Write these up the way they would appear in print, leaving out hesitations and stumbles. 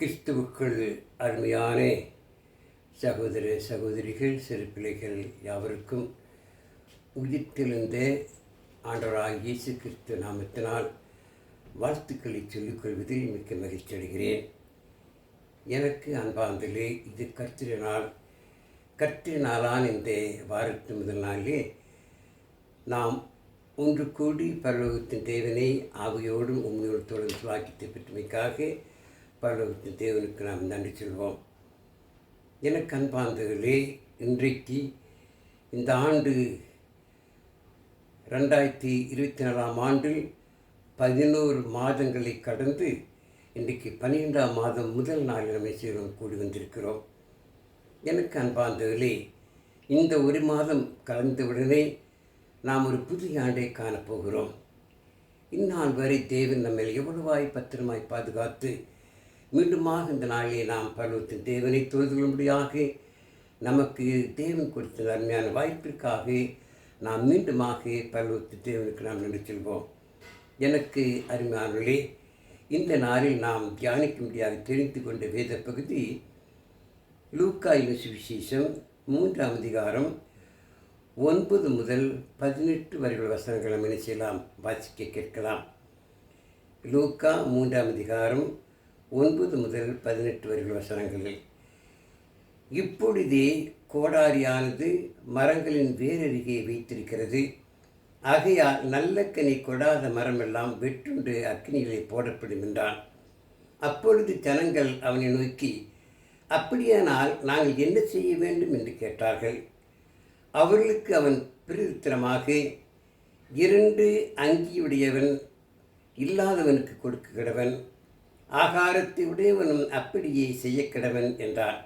கிறிஸ்துவுக்குள் அருமையான சகோதர சகோதரிகள், சிறு பிள்ளைகள் யாவருக்கும் உயிர்த்தெழுந்த ஆண்டவராகிய இயேசு கிறிஸ்து நாமத்தினால் வாழ்த்துக்களை சொல்லிக்கொள்வதில் மிக்க மகிழ்ச்சி அடைகிறேன். எனக்கு அன்பார்ந்தலே, இது கர்த்தரின் நாளான இந்த வாரத்து முதல் நாளிலே நாம் ஒன்று கூடி பரலோகத்தின் தேவனை ஆவியோடும் உண்மையோடு தொடர்ந்து வாக்கியத்தை பெற்றமைக்காக பரலோகத்தின் தேவனுக்கு நாம் நன்றி சொல்வோம். எனக்கு அன்பார்ந்தவர்களே, இன்றைக்கு இந்த ஆண்டு 2024 ஆண்டில் 11 மாதங்களை கடந்து இன்றைக்கு 12ஆம் மாதம் முதல் நாளில் நம்ம செய்வோம் கூடி வந்திருக்கிறோம். எனக்கு அன்பார்ந்தவர்களே, இந்த ஒரு மாதம் கலந்தவுடனே நாம் ஒரு புதிய ஆண்டை காணப்போகிறோம். இந்நாள் வரை தேவன் நம்மை எவ்வளவாய் பத்திரமாய் பாதுகாத்து மீண்டுமாக இந்த நாளிலே நாம் பரலோகத்தின் தேவனை தொழுது கொள்ளும்படியாக நமக்கு தேவன் கொடுத்த அருமையான வாய்ப்பிற்காக நாம் மீண்டுமாக பரலோகத்தின் தேவனுக்கு நாம் நன்றி சொல்வோம். எனக்கு அருமையானவர்களே, இந்த நாளில் நாம் தியானிக்கும்படியாக தெரிந்து கொண்ட வேத பகுதி லூக்கா சுவிசேஷம் 3ஆம் அதிகாரம் 9 முதல் 18 வரை வசனங்களை என்ன செய்யலாம், வாசிக்க கேட்கலாம். லூக்கா 3ஆம் அதிகாரம் 9 முதல் 18 வரை வசனங்களில், இப்பொழுதே கோடாரியானது மரங்களின் வேரருகே வைத்திருக்கிறது. ஆகையால் நல்ல கனி கொடாத மரமெல்லாம் வெட்டுண்டு அக்னியிலே போடப்படும் என்றான். அப்பொழுது ஜனங்கள் அவனை நோக்கி, அப்படியானால் நாங்கள் என்ன செய்ய வேண்டும் என்று கேட்டார்கள். அவர்களுக்கு அவன் பிரதித்திரமாக, 2 அங்கியுடையவன் இல்லாதவனுக்கு கொடுக்க கிடவன், ஆகாரத்தை உடையவனும் அப்படியே செய்ய கிடவன் என்றார்.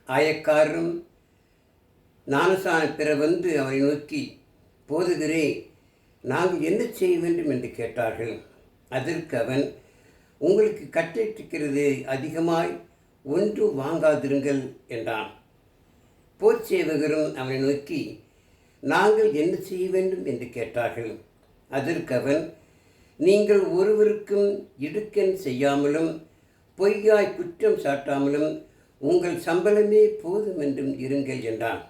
ஆயக்காரரும் ஞானசான பிற வந்து அவரை நோக்கி, போதுகிறே, நாங்கள் என்ன செய்ய வேண்டும் என்று கேட்டார்கள். அதற்கு அவன், உங்களுக்கு கட்டிட்டிருக்கிறது அதிகமாய் ஒன்று வாங்காதிருங்கள் என்றான். போர்ச்சேவகரும் அவனை நோக்கி, நாங்கள் என்ன செய்ய வேண்டும் என்று கேட்டார்கள். அதற்கு அவன், நீங்கள் ஒருவருக்கும் இடுக்கண் செய்யாமலும் பொய்யாய் குற்றம் சாட்டாமலும் உங்கள் சம்பளமே போதும் என்றும் இருங்கள் என்றான்.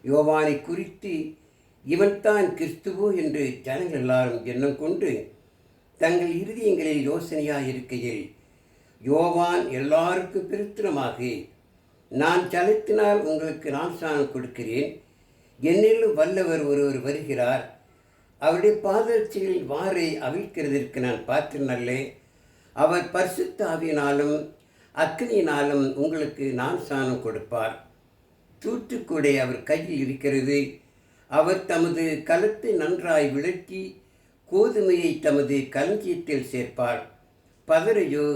யோவானை குறித்து இவன்தான் கிறிஸ்துவோ என்று ஜனங்கள் எல்லாரும் எண்ணம் கொண்டு தங்கள் இருதயங்களில் யோசனையாக இருக்கையில், யோவான் எல்லாருக்கும் பிரத்திரமாக, நான் ஜலத்தினால் உங்களுக்கு ஞானஸ்நானம் கொடுக்கிறேன், என்னிலும் வல்லவர் ஒருவர் வருகிறார், அவருடைய பாதரட்சிகளில் வாரை அவிழ்க்கிறதற்கு நான் பாத்திரனல்லே, அவர் பரிசுத்த ஆவியினாலும் அக்னியினாலும் உங்களுக்கு ஞானஸ்நானம் கொடுப்பார். தூற்றுக்கூடை அவர் கையில் இருக்கிறது. அவர் தமது கலத்தை நன்றாய் விளக்கி கோதுமையை தமது களஞ்சியத்தில் சேர்ப்பார், பதரையோ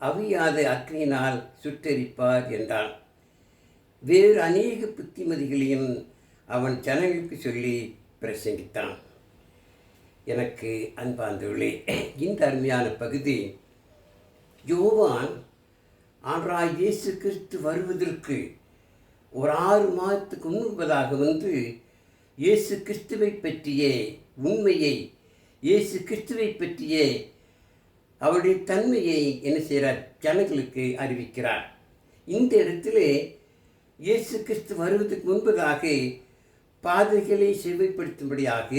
அவியாத அக்னியினால் சுட்டரிப்பார் என்றான். வேறு அநேக புத்திமதிகளையும் அவன் ஜனங்களுக்கு சொல்லி பிரசங்கித்தான். எனக்கு அன்பார்ந்தவர்களே, இந்த அருமையான பகுதி யோவான் ஆண்டவராகிய இயேசு கிறிஸ்து வருவதற்கு ஒரு 6 மாதத்துக்கு முன்பதாக வந்து இயேசு கிறிஸ்துவை பற்றிய உண்மையை, இயேசு கிறிஸ்துவை பற்றிய அவருடைய தன்மையை என்ன செய்கிறார், ஜனங்களுக்கு அறிவிக்கிறார். இந்த இடத்திலே இயேசு கிறிஸ்து வருவதற்கு முன்பதாக பாதைகளை செவ்வாய்ப்படுத்தும்படியாக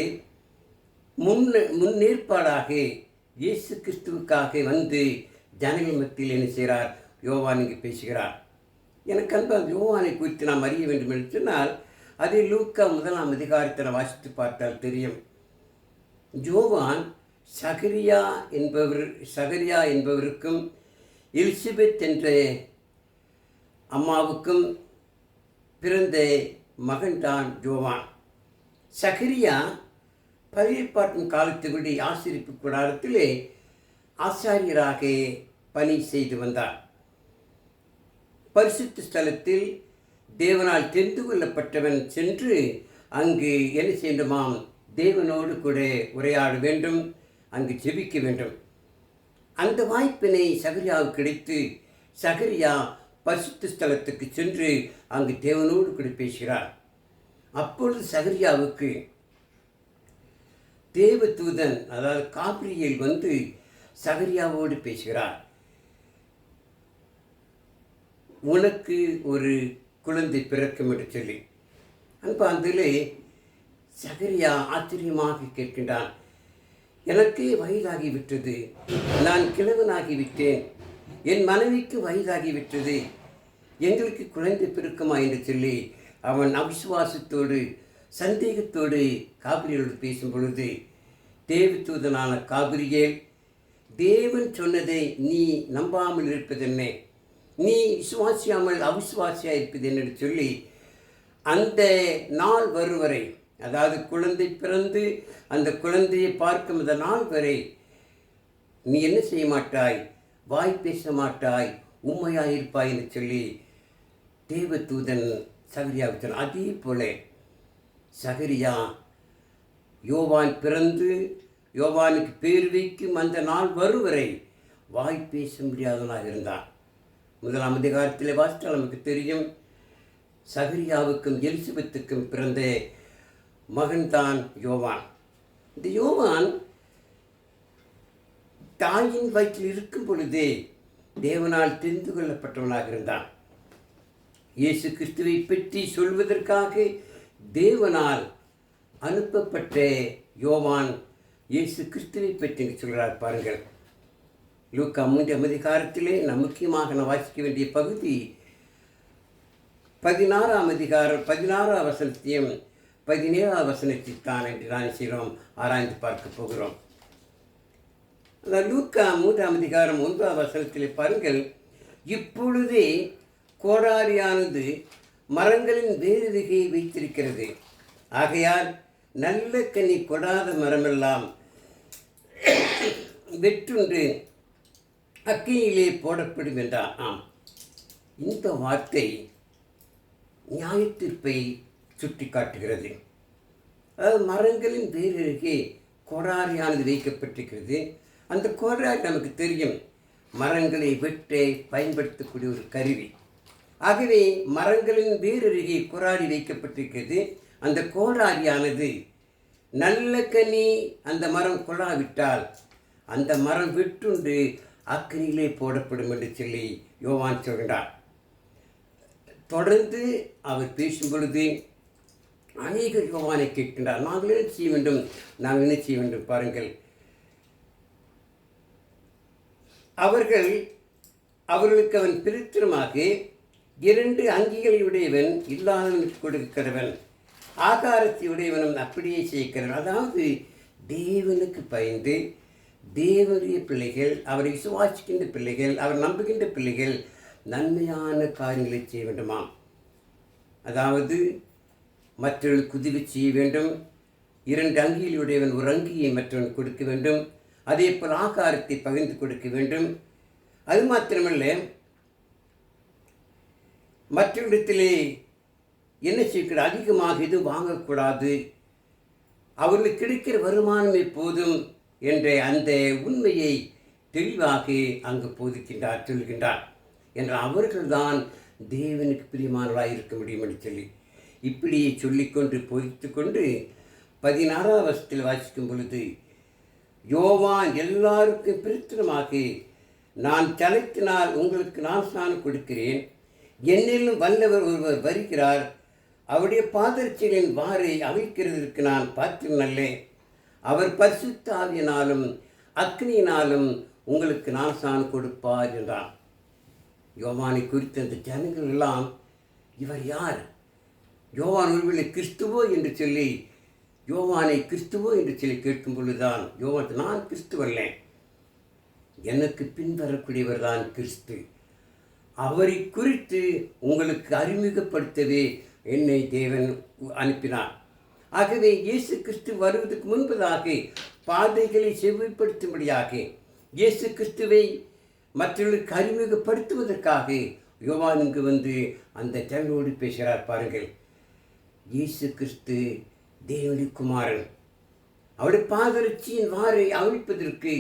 முன்னேற்பாடாக இயேசு கிறிஸ்துவுக்காக வந்து ஜனங்கள் மத்தியில் என்ன செய்கிறார், யோவான் இங்கு பேசுகிறார். எனக்கு அன்பாக யோவானை குறித்து நாம் அறிய வேண்டும் என்று சொன்னால், அதை லூக்கா 1ஆம் அதிகாரத்தில் வாசித்து பார்த்தால் தெரியும். யோவான் சகரியா என்பவருக்கும் எலிசபெத் என்ற அம்மாவுக்கும் பிறந்த மகன்தான் யோவான். சகரியா பழைய ஏற்பாட்டின் காலத்துபடி ஆசரிப்பு கூடாரத்திலே ஆசாரியராக பணி செய்து வந்தார். பரிசுத்த ஸ்தலத்தில் தேவனால் தெரிந்து கொள்ளப்பட்டவன் சென்று அங்கு என்ன செய்யணுமாம், தேவனோடு கூட உரையாட வேண்டும், அங்கு ஜெபிக்க வேண்டும். அந்த வாய்ப்பினை சகரியாவுக்கு கிடைத்து சகரியா பரிசுத்த ஸ்தலத்துக்கு சென்று அங்கு தேவனோடு கூட பேசுகிறார். அப்பொழுது சகரியாவுக்கு தேவதூதன், அதாவது காபிரியேல் வந்து சகரியாவோடு பேசுகிறார். உனக்கு ஒரு குழந்தை பிறக்கும் என்று சொல்லி. அன்பாந்திலே சகரியா ஆச்சரியமாக கேட்கின்றான், எனக்கு வயதாகிவிட்டது, நான் கிழவனாகிவிட்டேன், என் மனைவிக்கு வயதாகிவிட்டது, எங்களுக்கு குழந்தை பிறக்குமா என்று சொல்லி அவன் அவிசுவாசத்தோடு சந்தேகத்தோடு காபிரியலோடு பேசும் பொழுது, தேவதூதனான காபிரியேல், தேவன் சொன்னதை நீ நம்பாமல் இருப்பதென்ன, நீ விசுவாசியாமல் அவிசுவாசியாக இருப்பது என்று சொல்லி, அந்த நாள் வரும் வரை, அதாவது குழந்தை பிறந்து அந்த குழந்தையை பார்க்கும் அந்த நாள் வரை நீ என்ன செய்ய மாட்டாய், வாய் பேச மாட்டாய், உண்மையாயிருப்பாய் என்று சொல்லி தேவதூதன் சகரியாவுக்கு சொன்னான். அதே போல சகரியா யோவான் பிறந்து யோவானுக்கு பேர் வைக்கும் அந்த நாள் வரும் வரை வாய் பேச முடியாதவனாக இருந்தான். 1ஆம் அதிகாரத்தில் வாசித்தால் நமக்கு தெரியும், சகரியாவுக்கும் எலிசபெத்துக்கும் பிறந்த மகன்தான் யோவான். இந்த யோவான் தாயின் வயிற்றில் இருக்கும் பொழுதே தேவனால் தெரிந்து கொள்ளப்பட்டவனாக இருந்தான். இயேசு கிறிஸ்துவை பற்றி சொல்வதற்காக தேவனால் அனுப்பப்பட்ட யோவான் இயேசு கிறிஸ்துவை பற்றி சொல்கிறார். பாருங்கள், லூக்கா 3ஆம் அதிகாரத்திலே முக்கியமாக நான் வாசிக்க வேண்டிய பகுதி 16ஆம் அதிகாரம் 16ஆம் வசனத்தையும் 17ஆம் வசனத்தைத்தான் என்று நான் செய்கிறோம் ஆராய்ந்து பார்க்க போகிறோம். அந்த லூக்கா 3ஆம் அதிகாரம் 1ஆம் வசனத்திலே பாருங்கள், இப்பொழுதே கோடாரியானது மரங்களின் வேரருகே வைத்திருக்கிறது, ஆகையால் நல்ல கனி கொடாத மரமெல்லாம் வெற்றுண்டு அக்கினியிலே போடப்படும் என்றான். ஆம், இந்த வார்த்தை நியாயத்தீர்ப்பை சுட்டி காட்டுகிறது. அதாவது மரங்களின் வேரருகே கோடாரியானது வைக்கப்பட்டிருக்கிறது. அந்த கோடாரி நமக்கு தெரியும், மரங்களை வெட்ட பயன்படுத்தக்கூடிய ஒரு கருவி. ஆகவே மரங்களின் வேரருகே கோடாரி வைக்கப்பட்டிருக்கிறது. அந்த கோடாரியானது நல்ல கனி அந்த மரம் கொடாவிட்டால் அந்த மரம் வெட்டுண்டு அக்கினியிலே போடப்படும் என்று சொல்லி யோவான் சொல்கிறார். தொடர்ந்து அவர் பேசும் பொழுது அநேக யோவானை கேட்கின்றார், நாங்கள் என்ன செய்ய வேண்டும், நாங்கள் என்ன செய்ய வேண்டும். பாருங்கள், அவர்களுக்கு அவன் பிரித்திரமாக 2 அங்கிகளை உடையவன் இல்லாதவனுக்கு கொடுக்கிறவன், ஆகாரத்தை உடையவனும் அப்படியே செய்கிறவன். அதாவது தேவனுக்கு பயந்து தேவனுடைய பிள்ளைகள், அவரை விசுவாசிக்கின்ற பிள்ளைகள், அவர் நம்புகின்ற பிள்ளைகள் நன்மையான காரியங்களை செய்ய வேண்டுமாம். அதாவது மற்றவர்களுக்கு உதவி செய்ய வேண்டும், 2 அங்கிகளுடையவன் ஒரு அங்கியை மற்றவன் கொடுக்க வேண்டும், அதே போல் ஆகாரத்தை பகிர்ந்து கொடுக்க வேண்டும். அது மாத்திரமல்ல, மற்றவரிடத்திலே என்ன செய்கிற அதிகமாக எதுவும் வாங்கக்கூடாது, அவர்களுக்கு கிடைக்கிற வருமானம் எப்போதும் என்ற அந்த உண்மையை தெளிவாக அங்கு போதிக்கின்றார், சொல்கின்றார். என்ற அவர்கள்தான் தேவனுக்கு பிரியமானவராக இருக்க முடியும் என்று சொல்லி இப்படியே சொல்லிக்கொண்டு போதித்து கொண்டு 16ஆம் வசனத்தில் வாசிக்கும் பொழுது, யோவான் எல்லாருக்கும் பிரித்திரமாக நான் தலைத்தினால் உங்களுக்கு நான் ஸ்நானம் கொடுக்கிறேன், என்னிலும் வல்லவர் ஒருவர் வருகிறார், அவருடைய பாதரட்சிகளின் வாரை அவிழ்க்கிறதற்கு நான் பாத்திரம் அல்ல, அவர் பரிசுத்த ஆவியினாலும் அக்னியினாலும் உங்களுக்கு நான் ஸ்நானம் கொடுப்பார் என்றான். யோவானை குறித்த அந்த ஜனங்கள் எல்லாம், இவர் யார், யோவான் ஒருவேளை கிறிஸ்துவோ என்று சொல்லி யோவானை கிறிஸ்துவோ என்று சொல்லி கேட்கும் பொழுதுதான் யோவான், நான் கிறிஸ்துவல்ல, எனக்கு பின்வரக்கூடியவர் தான் கிறிஸ்து, அவரை குறித்து உங்களுக்கு அறிமுகப்படுத்தவே என்னை தேவன் அனுப்பினார். ஆகவே இயேசு கிறிஸ்து வருவதற்கு முன்பதாக பாதைகளை செவ்வாய்ப்படுத்தும்படியாக இயேசு கிறிஸ்துவை மற்றவர்களுக்கு அறிமுகப்படுத்துவதற்காக யோவான் இங்கு வந்து அந்த ஜனங்களோடு பேசுகிறார். பாருங்கள், இயேசு கிறிஸ்து தேவனுடைய குமாரன், அவருடைய பாதரட்சியின் வாரை அவிழ்ப்பதற்கு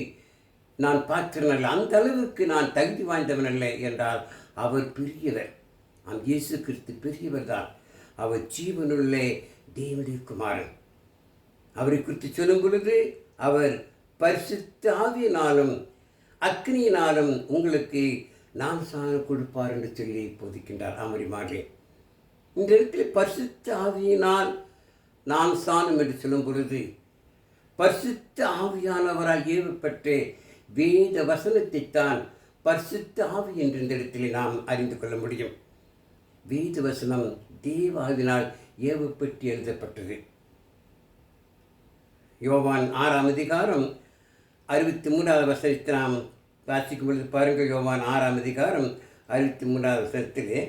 நான் பாத்திரனல்ல, அந்த அளவுக்கு நான் தகுதி வாய்ந்தவன் அல்ல என்றால் அவர் பெரியவர். இயேசு கிறிஸ்து பெரியவர் தான், அவர் ஜீவனுள்ள தேவனுடைய குமாரன். அவரை குறித்து சொல்லும் பொழுது, அவர் பரிசுத்த ஆவியினாலும் அக்னியினாலும் உங்களுக்கு நான் சாணம் கொடுப்பார் என்று சொல்லி போதிக்கின்றார் அமரிமார்களே. இந்த இடத்தில் பரிசுத்த ஆவியினால் நான் சாணம் என்று சொல்லும் பொழுது பரிசுத்த ஆவியானவரால் ஏவப்பட்ட வேத வசனத்தைத்தான் பரிசுத்த ஆவி என்ற இந்த இடத்திலே நாம் அறிந்து கொள்ள முடியும். வேத வசனம் தேவாவினால் ஏவப்பட்டு எழுதப்பட்டது. யோவான் 6ஆம் அதிகாரம் 63வது வசனத்தை நாம் வாசிக்கும் பொழுது பாருங்கள். யோவான் 6ஆம் அதிகாரம் 63வது வசனத்திலே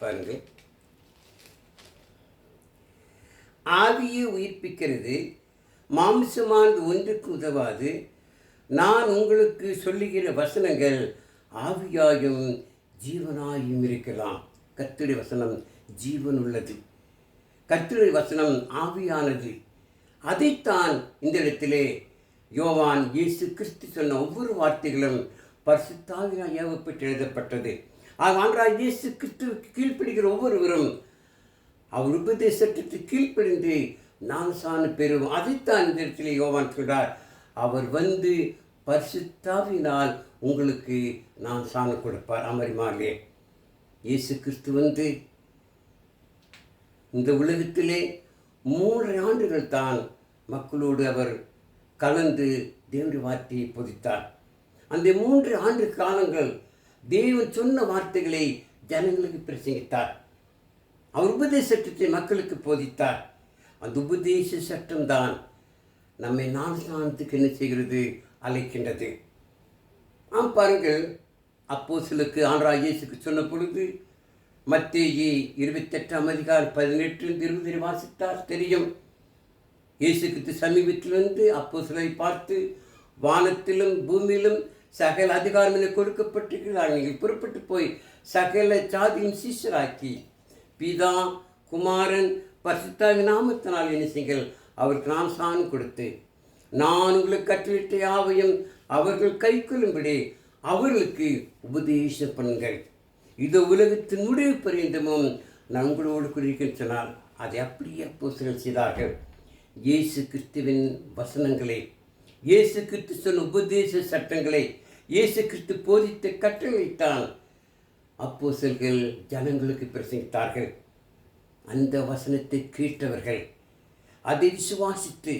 பாருங்கள். ஆவியை உயிர்ப்பிக்கிறது, மாம்சமானது ஒன்றுக்கு உதவாது. நான் உங்களுக்கு சொல்லுகிற வசனங்கள் ஆவியாயும் ஜீவனாயும் இருக்கலாம். கர்த்தருடைய வசனம் ஜீவன் உள்ளது, கர்த்தருடைய வசனம் ஆவியானது. அதைத்தான் இந்த இடத்திலே யோவான் இயேசு கிறிஸ்து சொன்ன ஒவ்வொரு வார்த்தைகளும் பரிசுத்த ஆவியால் ஏவப்பட்டு எழுதப்பட்டது. ஆண்டவராகிய இயேசு கிறிஸ்துவுக்கு கீழ்ப்படுகிற ஒவ்வொருவரும் அவர் உபதேசத்திற்கு கீழ்ப்படிந்து நான் சாணம் பெறுவோம். அதைத்தான் இந்த இடத்திலே யோவான் சொல்றார். அவர் வந்து பரிசுத்த ஆவியினால் உங்களுக்கு நான் சாணம் கொடுப்பார். அமரிமார்களே, இயேசு கிறிஸ்து வந்து இந்த உலகத்திலே 3 ஆண்டுகள் தான் மக்களோடு அவர் கலந்து தேவனுடைய வார்த்தையை போதித்தார். அந்த 3 ஆண்டு காலங்கள் தேவன் சொன்ன வார்த்தைகளை ஜனங்களுக்கு பிரசங்கித்தார். அவர் உபதேச சட்டத்தை மக்களுக்கு போதித்தார். அந்த உபதேச சட்டம்தான் நம்மை ஞானஸ்நானத்துக்கு என்ன செய்கிறது? அழைக்கின்றது. பாருங்கள், அப்போஸ்தலருக்கு ஆண்டவராகிய இயேசுக்கு சொன்ன பொழுது மத்தேயு 28ஆம் அதிகாரம் 18-20 வாசித்தார் தெரியும். இயேசு கிறிஸ்து சமீபத்தில் வந்து அப்போஸ்தலரை பார்த்து, வானத்திலும் பூமியிலும் சகல அதிகாரம் என கொடுக்கப்பட்டிருக்கிறார். நீங்கள் புறப்பட்டு போய் சகல ஜாதியின் சீஷராக்கி பிதா குமாரன் பரிசுத்தாவின் நாமத்தினால் என்ன செய்யுங்கள்? அவருக்கு நான் சாணம் கொடுத்து நான் உங்களுக்கு கட்டளையிட்ட யாவையும் அவர்கள் கைக்கொள்ளும்படி அவர்களுக்கு உபதேசம் பண்ணுங்கள். இது உலகத்தின் முடிவு பரியந்தமும் நான் உங்களோடு குறிக்கச் சொன்னால் அதை அப்படியே அப்போஸ்தலர்கள் செய்தார்கள். இயேசு கிறிஸ்துவின் வசனங்களை, இயேசு கிறிஸ்து சொன்ன உபதேச சட்டங்களை, இயேசு கிறிஸ்து போதித்த கட்டளைத்தான் அப்போஸ்தலர்கள் ஜனங்களுக்கு பிரசங்கித்தார்கள். அந்த வசனத்தை கேட்டவர்கள் அதை விசுவாசித்து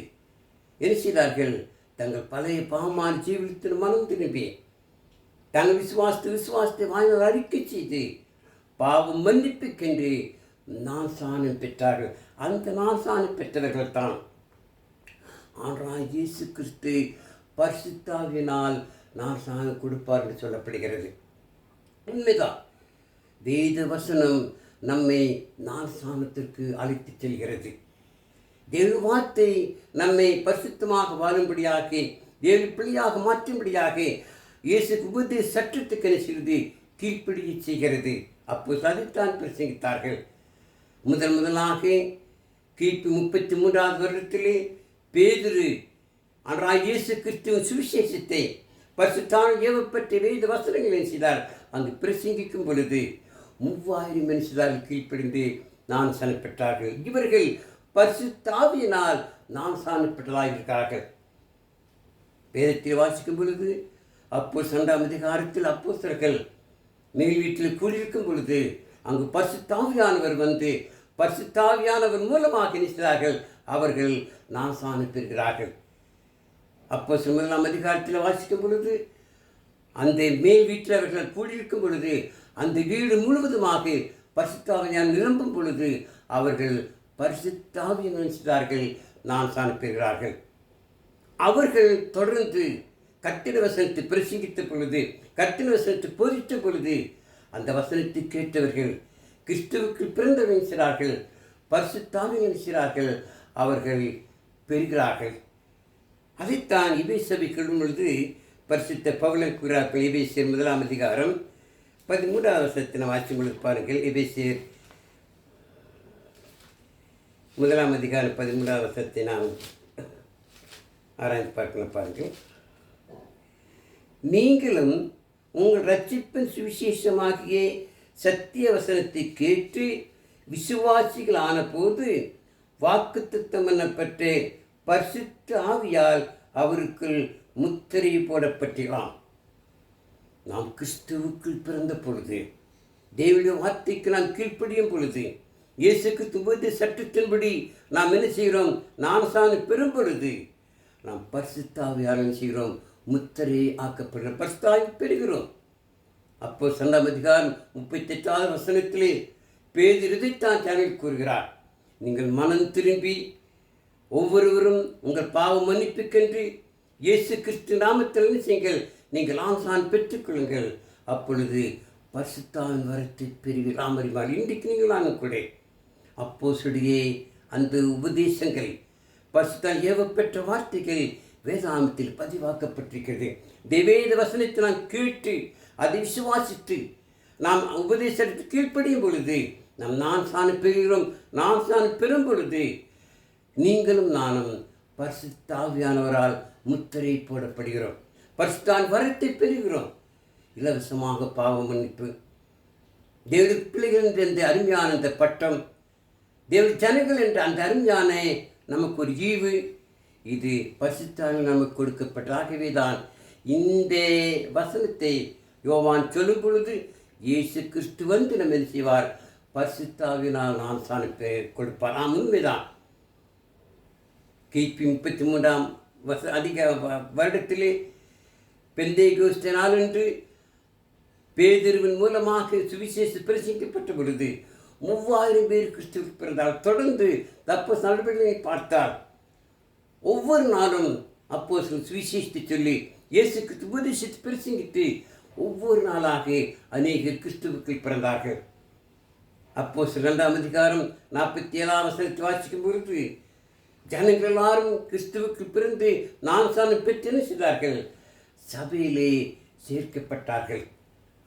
என்ன செய்தார்கள்? தங்கள் பழைய பாவமான ஜீவிதத்தின் மனம் திரும்பி தங்கள் விசுவாசத்தை வாயினால் அறிக்கை செய்து பாவம் மன்னிப்புக்கென்று நான் சாணம் பெற்றார்கள். அந்த நான் சாணம் பெற்றவர்கள் தான் ஆண்டவராகிய இயேசு கிறிஸ்து பரிசுத்த ஆவியினால் நான் சாணம் கொடுப்பார் என்று சொல்லப்படுகிறது. உண்மைதான், வேத வசனம் நம்மை நான் சாணத்திற்கு அழைத்து செல்கிறது. தேவ வார்த்தை நம்மை பரிசுத்தமாக வாழும்படியாக, தேவ பிள்ளையாக மாற்றும்படியாக இயேசுக்கு உபதேச சட்டத்துக்கு என்ன செய்கிறது? கீழ்ப்படிய செய்கிறது. அப்போது அதைத்தான் பிரசங்கித்தார்கள். முதலாக கிபி 33வது வருடத்திலே பேதுரு ஆண்டவராகிய இயேசு கிறிஸ்துவின் சுவிசேஷத்தை பரிசுத்தால் ஏவப்பட்ட வேத வசனங்களை செய்தார். அங்கு பிரசங்கிக்கும் பொழுது 3000 மனுஷர்கள் கீழ்ப்படிந்து நான் சாணம் பெற்றார்கள். இவர்கள் பரிசுத்த ஆவியினால் நான் சாணம் பெற்றதாக இருக்கிறார்கள். வேதத்தில் வாசிக்கும் பொழுது அப்போஸ்தலர் 2ஆம் அதிகாரத்தில் அப்போஸ்தலர்கள் மேல் வீட்டில் கூடியிருக்கும் பொழுது அங்கு பரிசுத்த ஆவியானவர் வந்து பரிசுத்த ஆவியானவர் மூலமாக நினைத்தார்கள். அவர்கள் நான் சாணம் பெறுகிறார்கள். அப்போஸ்தலர் 1ஆம் அதிகாரத்தில் வாசிக்கும் பொழுது அந்த மேல் வீட்டில் அவர்கள் கூடியிருக்கும் பொழுது அந்த வீடு முழுவதுமாக பரிசுத்த ஆவியால் நிரம்பும் பொழுது அவர்கள் பரிசுத்த ஆவியை நினைத்தார்கள், நான் சாணம் பெறுகிறார்கள். அவர்கள் தொடர்ந்து கர்த்தருடைய வசனத்தை பிரசங்கித்த பொழுது, கர்த்தருடைய வசனத்தை போதித்த பொழுது அந்த வசனத்தை கேட்டவர்கள் கிறிஸ்துவுக்கு பிறந்தவர்கள் செய்கிறார்கள், பரிசுத்த ஆவியை நினைக்கிறார்கள், அவர்கள் பெறுகிறார்கள். அதைத்தான் எபேசியர் சொல்லும் பொழுது பரிசுத்த பவுலன் கூறார்கள். எபேசியர் 1ஆம் அதிகாரம் 13வது வசனத்தை வாசிக்கும் பொழுது பாருங்கள். எபேசியர் 1ஆம் அதிகாரம் 13வது வசனத்தை நாம் ஆராய்ந்து பார்க்கலாம். பாருங்கள். நீங்களும் உங்கள் ரட்சிப்பின் சுவிசேஷமாகிய சத்திய வசனத்தை கேட்டு விசுவாசிகள் ஆன போது வாக்குத்தத்தம் பண்ணப்பட்ட பரிசுத்த ஆவியால் அவருக்குள் முத்திரை போடப்பட்டிலாம். நாம் கிறிஸ்துவுக்குள் பிறந்த பொழுது, தேவனுடைய வார்த்தைக்கு நாம் கீழ்ப்படியும் பொழுது, இயேசு கிறிஸ்து சட்டத்தின்படி நாம் என்ன செய்கிறோம்? ஞானஸ்நானம் பெறும் பொழுது நாம் பரிசுத்த ஆவியானவரால் செய்கிறோம், முத்திரை ஆக்கப்படுகிற பரிசுத்த ஆவி பெறுகிறோம். அப்போ 2 வசனத்திலே பேதுரு இதைத்தான் சேனல் கூறுகிறார். நீங்கள் மனம் திரும்பி ஒவ்வொருவரும் உங்கள் பாவ மன்னிப்புக்கென்று இயேசு கிறிஸ்து நாமத்தில் செய்யுங்கள், நீங்கள் ஞானஸ்நானம் பெற்றுக்கொள்ளுங்கள், அப்பொழுது பரிசுத்தாவின் வரத்தை பெறுவீர்கள். ராமரிமாள் இன்றைக்கு நீங்கள் கூட அப்போஸ்தலருடைய அந்த உபதேசங்கள், பரிசுத்தால் ஏவப்பெற்ற வார்த்தைகள் வேதாகமத்தில் பதிவாக்கப்பட்டிருக்கிறது. வேத வசனத்தை நாம் கேட்டு அதை விசுவாசித்து நாம் உபதேசத்தை கீழ்ப்படியும் பொழுது நாம் ஞானஸ்நானம் பெறுகிறோம். ஞானஸ்நானம் பெறும் பொழுது நீங்களும் நானும் பரிசுத்த ஆவியானவரால் முத்திரை போடப்படுகிறோம். பரிசுத்த வரத்தை பெறுகிறோம். இலவசமாக பாவ மன்னிப்பு, தேவனுடைய பிள்ளைகள் என்ற இந்த அருமையான இந்த பட்டம், தேவனுடைய ஜனங்கள் என்ற அந்த அருமையான நமக்கு ஒரு ஈவு, இது பரிசுத்த நமக்கு கொடுக்கப்பட்டதாகவே தான் இந்த வசனத்தை யோவான் சொல்லும் பொழுது இயேசு கிறிஸ்து வந்து நம்ம என்ன செய்வார்? பரிசுத்த ஆவியினால் ஞானஸ்நானம் கொடுப்பார். உண்மைதான். கிபி 33 அதிக வருடத்திலே பெந்தேகோஸ்தே நாளன்று பேதுருவின் மூலமாக சுவிசேஷம் பிரசங்கிக்கப்பட்ட பொழுது 3000 பேர் கிறிஸ்துவுக்கு பிறந்தால். தொடர்ந்து அப்போஸ்தலர் நடவடிக்கைகளை பார்த்தால் ஒவ்வொரு நாளும் அப்போஸ்தலர் சுவிசேஷத்தை சொல்லி இயேசு கிறிஸ்து உபதேசத்தை பிரசங்கித்து ஒவ்வொரு நாளாக அநேகர் கிறிஸ்துவுக்கு பிறந்தார்கள். அப்போஸ்தலர் 2 வசனத்தை வாசிக்கும் பொழுது ஜனங்கள் எல்லாரும் கிறிஸ்துவுக்கு பிறந்து ஞானஸ்நானம் பெற்று என்ன செய்தார்கள்? சபையிலே சேர்க்கப்பட்டார்கள்.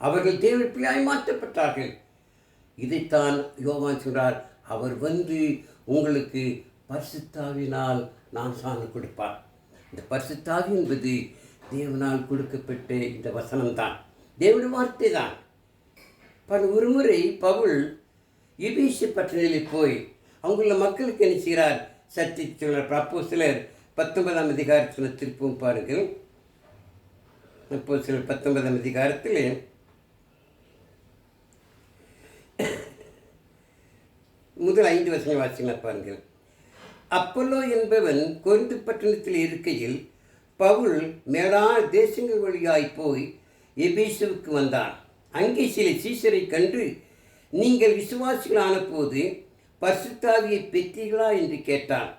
அவர்கள் தேவ பிள்ளையாய் மாற்றப்பட்டார்கள். இதைத்தான் யோவான் சொல்றார், அவர் வந்து உங்களுக்கு பரிசுத்த ஆவியினால் ஞானஸ்நானம் கொடுப்பார். இந்த பரிசுத்த ஆவி என்பது தேவனால் கொடுக்கப்பட்ட இந்த வசனம்தான், தேவனுடைய வார்த்தை தான். ஒரு முறை பவுல் எபேசு பட்டணத்தில் போய் அவங்கள மக்களுக்கு என்ன செய்கிறார்? சற்றி சொல்கிறார். அப்போஸ்தலர் 19 திருப்பவும் பாருங்கள். அப்போஸ்தலர் 19 முதல் 5 வசனம் வாசிங்க பாருங்கள். அப்பல்லோ என்பவன் கொரிந்து பட்டணத்தில் இருக்கையில் பவுல் மேலான தேசங்கள் வழியாய் போய் எபேசுவுக்கு வந்தான். அங்கே சில சீசரை கண்டு, நீங்கள் விசுவாசிகளான போது பரிசுத்த ஆவியை பெற்றீர்களா என்று கேட்டான்.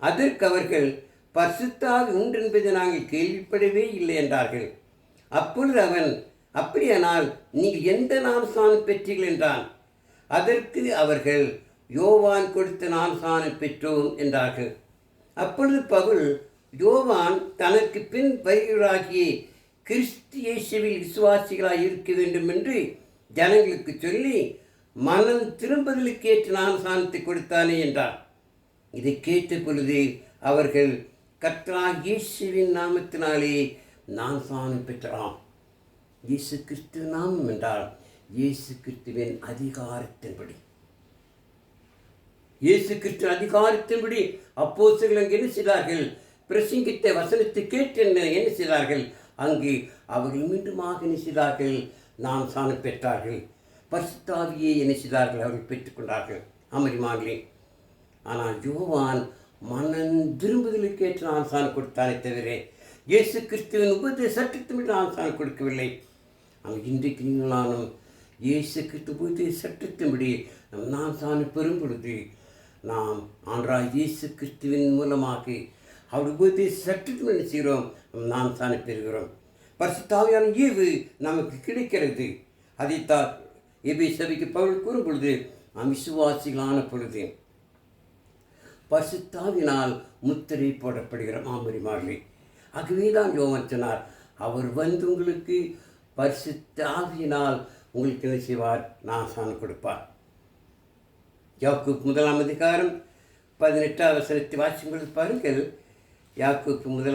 அதற்கு அவர்கள், பரிசுத்த ஆவி உண்டு என்பதை நாங்கள் கேள்விப்படவே இல்லை என்றார்கள். அப்பொழுது அவன், அப்படியானால் நீங்கள் எந்த ஞானஸ்நானம் பெற்றீர்கள் என்றான். அதற்கு அவர்கள், யோவான் கொடுத்த ஞானஸ்நானம் பெற்றோம் என்றார்கள். அப்பொழுது பவுல், யோவான் தனக்கு பின் வருகிறாகிய கிறிஸ்து இயேசுவில் விசுவாசிகளாக இருக்க வேண்டும் என்று ஜனங்களுக்கு சொல்லி மனம் திரும்புதலுக்கு ஏற்ற ஞானஸ்நானத்தை கொடுத்தானே என்றார். இதை கேட்ட பொழுது அவர்கள், கர்த்தராகிய இயேசுவின் நாமத்தினாலே ஞானஸ்நானம் பெற்றலாம். இயேசு கிறிஸ்து நாமம் என்றால் இயேசு கிறிஸ்துவின் அதிகாரத்தின்படி, இயேசு கிறிஸ்து அதிகாரத்தின்படி அப்போஸ்தலர்கள் அங்கு என்ன செய்தார்கள்? பிரசங்கித்த வசனத்தை கேட்டு என்ன செய்தார்கள்? அங்கு அவர்கள் மீண்டுமாக என்ன செய்தார்கள்? ஞானஸ்நானம் பெற்றார்கள். பரிசுத்த ஆவியை என்ன செய்தார்கள்? அவர்கள் பெற்றுக்கொண்டார்கள். அமரிமாங்களே. ஆனால் யோவான் மனம் திரும்புதலுக்கு ஏற்ற ஞானஸ்நானம் கொடுத்தானே தவிர இயேசு கிறிஸ்துவின் உபதேசத்தின்படி ஞானஸ்நானம் கொடுக்கவில்லை. ஆனால் இன்றைக்கு நீங்களானும் இயேசு கிறிஸ்து உபதேச சட்டத்தின்படி நம் ஞானஸ்நானம் பெறும் பொழுது நாம் ஆண்டவராகிய இயேசு கிறிஸ்துவின் மூலமாக அவர் உபதேச சட்டத்தின்படி என்ன செய்கிறோம்? நம் ஞானஸ்நானம் பெறுகிறோம். பரிசுத்த ஆவியான ஈவு நமக்கு கிடைக்கிறது. அதைத்தான் எபேசு சபைக்கு பவுல் கூறும் பொழுது, நாம் விசுவாசிகளான பொழுது பரிசுத்த ஆவியினால் முத்திரை போடப்படுகிறோம். ஆமரிமார்களே. ஆகவே தான் யோவான் சொன்னார், அவர் வந்து உங்களுக்கு பரிசுத்த ஆவியினால் உங்களுக்கு என்ன செய்வார்? ஞானஸ்நானம் கொடுப்பார். யாக்கோப்பு 1 வாசிக்கும்போது பாருங்கள். யாக்கோப்பு 1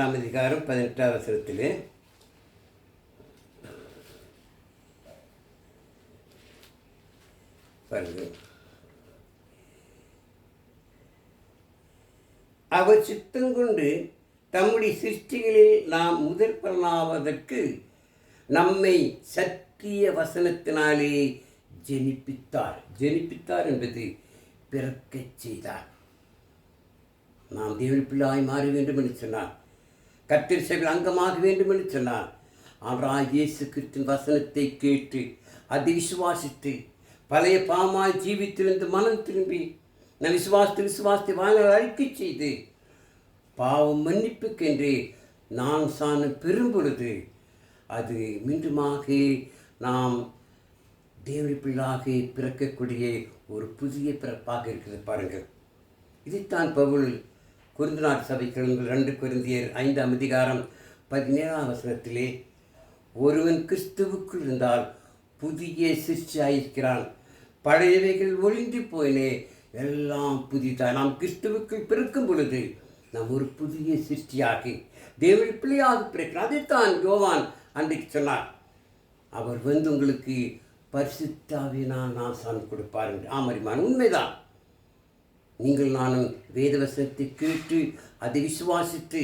பாருங்கள். அவர் சித்தம் கொண்டு தம்முடைய சிருஷ்டிகளில் நாம் முதற் பலனாவதற்கு நம்மை சத்திய வசனத்தினாலே ஜெனிப்பித்தார். ஜெனிப்பித்தார் என்பது பிறக்கச் செய்தார். நாம் தேவனுடைய பிள்ளையாய் மாற வேண்டும் என்று சொன்னார். கர்த்தர் சபையில் அங்கமாக வேண்டும் என்று சொன்னார். ஆனால் இயேசு கிறிஸ்துவின் வசனத்தை கேட்டு அதை விசுவாசித்து பழைய பாமாய் ஜீவித்திருந்து மனம் திரும்பி நம் விசுவாசத்தை வாழ்நாள் அறிக்கை செய்து பாவம் மன்னிப்புக்கென்று நான் சாணம் பெறும் பொழுது அது மீண்டுமாக நாம் தேவனுடைய பிள்ளாக பிறக்கக்கூடிய ஒரு புதிய பிறப்பாக இருக்கிறது. பாருங்கள், இதைத்தான் பவுல் கொரிந்தியர் சபைக்கு 2 கொரிந்தியர் 5ஆம் அதிகாரம் 17ஆம் வசனத்திலே, ஒருவன் கிறிஸ்துவுக்குள் இருந்தால் புதிய சிருஷ்டியாயிருக்கிறான், பழையவைகள் ஒழிந்து போயினே, எல்லாம் புதிதாக. நாம் கிறிஸ்துவுக்குள் பிறக்கும் பொழுது நாம் ஒரு புதிய சிருஷ்டியாகி தேவனுடைய பிள்ளையாக பிறக்கிறோம். அதைத்தான் யோவான் அன்றைக்கு சொன்னார். அவர் உங்களுக்கு பரிசுத்த ஆவியினால் ஞானஸ்நானம் கொடுப்பார் என்று. ஆமரிமான உண்மைதான். நீங்கள் நானும் வேதவசனத்தை கேட்டு அதை விசுவாசித்து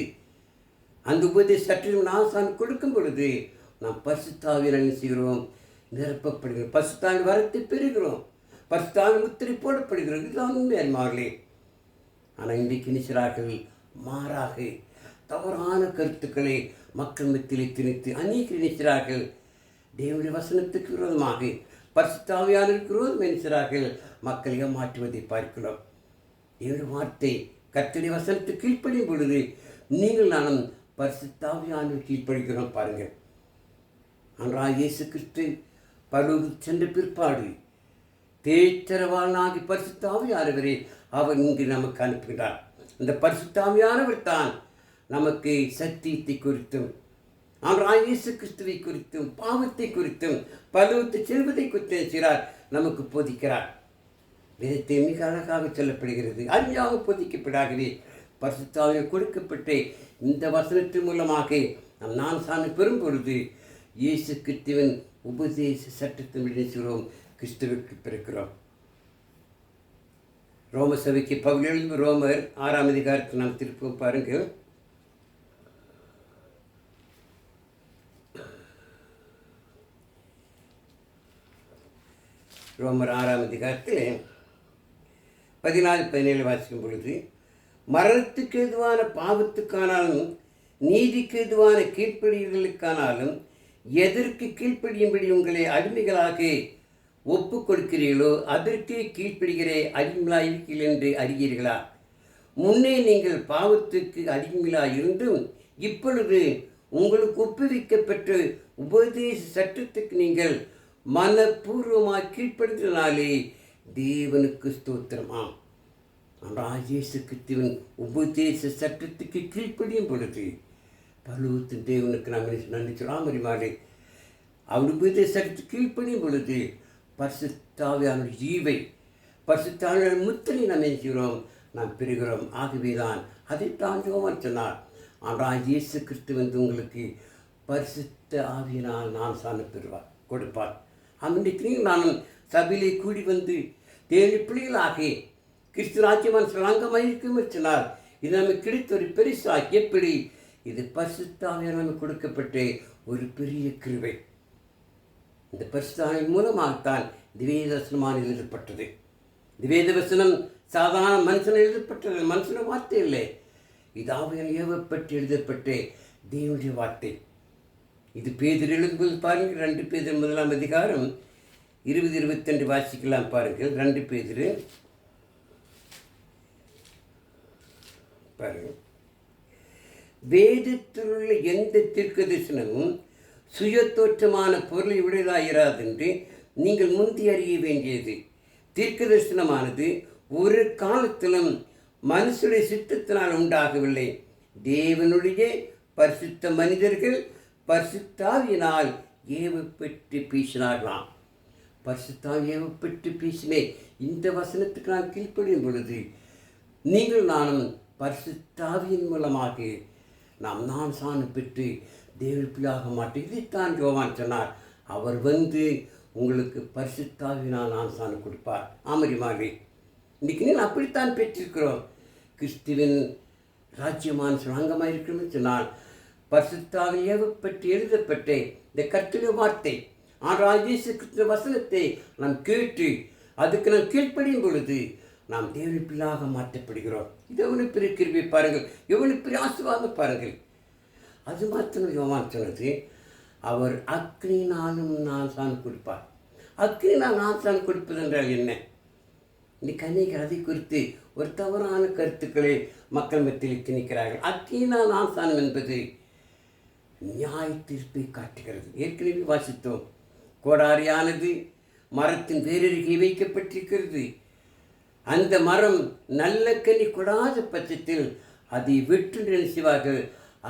அந்த உபதேசத்திலும் ஞானஸ்நானம் கொடுக்கும் பொழுது நாம் பரிசுத்த ஆவியினால் என்ன செய்கிறோம்? நிரப்பப்படுகிறோம். பரிசுத்த ஆவியின் வரத்தை பெறுகிறோம். பரிசுத்த ஆவியின் முத்திரை போடப்படுகிறது. இதுதான் உண்மையார்களே. ஆனால் இன்றைக்கு நிச்சரார்கள் மாறாக தவறான கருத்துக்களை மக்கள் மத்தியிலே திணித்து அநேக நினைக்கிறார்கள். தேவனுடைய வசனத்துக்கு விரோதமாக பரிசுத்த ஆவியானவருக்கு விரோதம் நினைக்கிறார்கள். மக்களை ஏமாற்றுவதை பார்க்கிறோம். தேவனுடைய வார்த்தை கர்த்தருடைய வசனத்துக்கு கீழ்ப்படியும் பொழுது நீங்கள் நானும் பரிசுத்த ஆவியானவருக்கு கீழ்ப்படுகிறோம். பாருங்கள், அன்றாக இயேசு கிறிஸ்து பரலோகத்துக்கு சென்ற பிற்பாடு தேற்றரவாளனாகி பரிசுத்த ஆவியானவரை அவர் இங்கு நமக்கு அனுப்புகிறார். அந்த பரிசுத்த ஆவியானவர் தான் நமக்கு சத்தியத்தை குறித்தும் ஆனால் இயேசு கிறிஸ்துவை குறித்தும் பாவத்தை குறித்தும் பரலோகத்து செல்வதை குறித்து செய்கிறார், நமக்கு போதிக்கிறார். வேதத்தை மிக அழகாக சொல்லப்படுகிறது. அருமையாக போதிக்கப்படாகவே பரிசுத்த ஆவியானவர் கொடுக்கப்பட்டு இந்த வசனத்தின் மூலமாக நாம் ஞானஸ்நானம் பெறும் பொழுது இயேசு கிறிஸ்துவின் உபதேச சட்டத்தின் நினைச்சுகிறோம், கிறிஸ்துவுக்கு பிறக்கிறோம். ரோம சபைக்கு பவுல் எழுதும் ரோமர் 6ஆம் அதிகாரத்தை நாம் திருப்பவும் பாருங்கள். ரோமர் 6ஆம் அதிகாரத்தில் 14-17 வாசிக்கும் பொழுது, மரணத்துக்கு எதுவான பாவத்துக்கானாலும் நீதிக்கு எதுவான கீழ்ப்படிகளுக்கானாலும் எதற்கு கீழ்ப்படியும்படி உங்களை அடிமைகளாக ஒப்பு கொடுக்கிறீர்களோ அதற்கு கீழ்ப்படுகிற அடிமைகளாயிருக்கீர்கள் என்று அறிகிறீர்களா? முன்னே நீங்கள் பாவத்துக்கு அடிமைகளாக இருந்தும் இப்பொழுது உங்களுக்கு ஒப்புவிக்கப்பட்ட உபதேச சட்டத்துக்கு நீங்கள் மனப்பூர்வமாக கீழ்ப்படுத்தினாலே தேவனுக்கு ஸ்தோத்திரமாம். ஆனால் இயேசு கிறிஸ்துவின் உபதேச சட்டத்துக்கு கீழ்ப்படியும் பொழுது பரலோகத்தின் தேவனுக்கு நாம் நன்றி சொல்லாமறிமாறு அவர் உபதேச சட்டத்துக்கு கீழ்ப்படியும் பொழுது பரிசுத்த ஆவியான ஈவை பரிசுத்த ஆவியான முத்திரை நாம் செய்கிறோம், நாம் பெறுகிறோம். ஆகவேதான் அதைத்தான் யோவான் சொன்னார். ஆனால் இயேசு கிறிஸ்து உங்களுக்கு பரிசுத்த ஆவியினால் ஞானஸ்நானம் பெறுவார் கொடுப்பார். அன்றைக்கு நானும் சபையிலே கூடி வந்து தேவனுடைய பிள்ளைகளாக கிறிஸ்து ராஜ்யமான அங்கமாக சொன்னார். இது நமக்கு கிடைத்த ஒரு பெரிசாக எப்படி இது பரிசுத்த ஆவியானவர் நமக்கு கொடுக்கப்பட்ட ஒரு பெரிய கிருபை. இந்த பரிசுத்த ஆவியின் மூலமாகத்தான் திவேதவசனமான எழுதப்பட்டது. திவேதவசனம் சாதாரண மனுஷன் எழுதப்பட்டது, மனுஷன வார்த்தை இல்லை. இது ஆவியால் ஏவப்பட்டு எழுதப்பட்ட தேவனுடைய வார்த்தை. இது பேதுரு எழுதும்போது பாருங்கள், 2 பேதுரு 1ஆம் அதிகாரம் 20-22 வாசிக்கலாம் பாருங்கள். 2 பேதுரு பாருங்கள். வேதத்திலுள்ள எந்த தீர்க்க தரிசனமும் சுயத்தோற்றமான பொருளை உடையதாயிராதென்று நீங்கள் முந்தி அறிய வேண்டியது. தீர்க்க தரிசனமானது ஒரு காலத்திலும் மனுஷனுடைய சித்தத்தினால் உண்டாகவில்லை. தேவனுடைய பரிசுத்த மனிதர்கள் பரிசுத்தாவியினால் ஏவப்பட்டு பேசினார்களாம். பரிசுத்தாவி ஏவப்பட்டு பேசினே இந்த வசனத்துக்கு நான் கீழ்ப்படியும் பொழுது நீங்கள் நானும் பரிசுத்தாவியின் மூலமாக நாம் ஞானஸ்நானம் பெற்று தேவனுடைய பிள்ளையாக மாட்டோம். இதைத்தான் யோவான் சொன்னார். அவர் உங்களுக்கு பரிசுத்தாவினால் ஞானஸ்நானம் கொடுப்பார். ஆமரிமாவே இன்றைக்கி நீங்கள் அப்படித்தான் பெற்றிருக்கிறோம். கிறிஸ்துவின் ராஜ்யமான சுரங்கமாக இருக்கணும்னு சொன்னால் பரிசுத்தாவில் ஏவப்பட்டு எழுதப்பட்ட இந்த கர்த்தருடைய வார்த்தை ஆண்டவராகிய இயேசு கிறிஸ்துவின் வசனத்தை நாம் கேட்டு அதுக்கு நாம் கீழ்ப்படியும் பொழுது நாம் தேவனுடைய பிள்ளையாக மாற்றப்படுகிறோம். இது எவ்வளவு பெரிய கிருபை பாருங்கள், எவ்வளவு பெரிய ஆசீர்வாதம் பாருங்கள். அது மாத்திரம் யோவான் சொன்னது, அவர் அக்னினாலும் நான்சான் கொடுப்பார். அக்னினால் நான்சான் கொடுப்பது என்றால் என்ன? இன்னைக்கு அநேகர் அதை குறித்து ஒரு தவறான கருத்துக்களை மக்கள் மத்தியில் திணிக்கிறார்கள். அக்னினால் நான்சான் என்பது நியாய தீர்ப்பை காட்டுகிறது. ஏற்கனவே வாசித்தோம். கோடாரியானது மரத்தின் வேரருகே வைக்கப்பட்டிருக்கிறது. அந்த மரம் நல்ல கனி கொடாத பட்சத்தில் அதை வெற்று நினைச்சுவார்கள்,